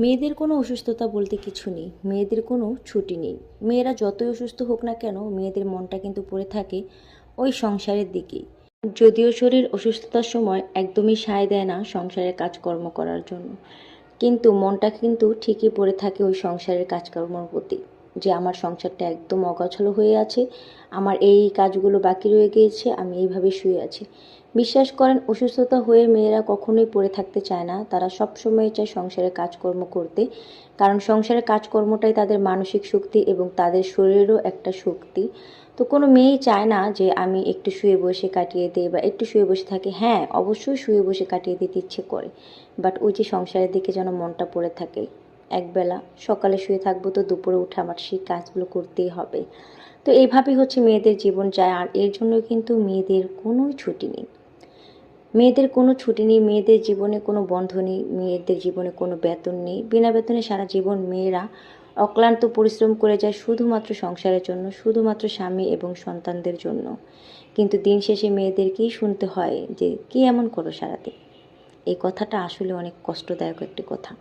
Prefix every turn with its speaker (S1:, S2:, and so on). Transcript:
S1: মেয়েদের কোনো অসুস্থতা বলতে কিছু নেই, মেয়েদের কোনো ছুটি নেই। মেয়েরা যতই অসুস্থ হোক না কেন, মেয়েদের মনটা কিন্তু পড়ে থাকে ওই সংসারের দিকেই। যদিও শরীর অসুস্থতার সময় একদমই সায় দেয় না সংসারের কাজকর্ম করার জন্য, কিন্তু মনটা কিন্তু ঠিকই পড়ে থাকে ওই সংসারের কাজকর্মের প্রতি, যে আমার সংসারটা একদম অগোছালো হয়ে আছে, আমার এই কাজগুলো বাকি রয়ে গিয়েছে, আমি এইভাবে শুয়ে আছি। বিশ্বাস করেন, অসুস্থতা হয়ে মেয়েরা কখনোই পড়ে থাকতে চায় না, তারা সব সময় চায় সংসারের কাজকর্ম করতে। কারণ সংসারের কাজকর্মটাই তাদের মানসিক শক্তি এবং তাদের শরীরেরও একটা শক্তি। তো কোনো মেয়েই চায় না যে আমি একটু শুয়ে বসে কাটিয়ে দিই বা একটু শুয়ে বসে থাকি। হ্যাঁ, অবশ্যই শুয়ে বসে কাটিয়ে দিতে ইচ্ছে করে, বাট ওই যে সংসারের দিকে যেন মনটা পড়ে থাকে। একবেলা সকালে শুয়ে থাকবো তো দুপুরে উঠে আমার সেই কাজগুলো করতেই হবে। তো এইভাবেই হচ্ছে মেয়েদের জীবন যায়, আর এর জন্য কিন্তু মেয়েদের কোনো ছুটি নেই। মেয়েদের কোনো ছুটি নেই, মেয়েদের জীবনে কোনো বন্ধ নেই, মেয়েদের জীবনে কোনো বেতন নেই। বিনা বেতনে সারা জীবন মেয়েরা অক্লান্ত পরিশ্রম করে যায় শুধুমাত্র সংসারের জন্য, শুধুমাত্র স্বামী এবং সন্তানদের জন্য। কিন্তু দিন শেষে মেয়েদেরকেই শুনতে হয় যে কী এমন করো সারাদিন। এই কথাটা আসলে অনেক কষ্টদায়ক একটি কথা।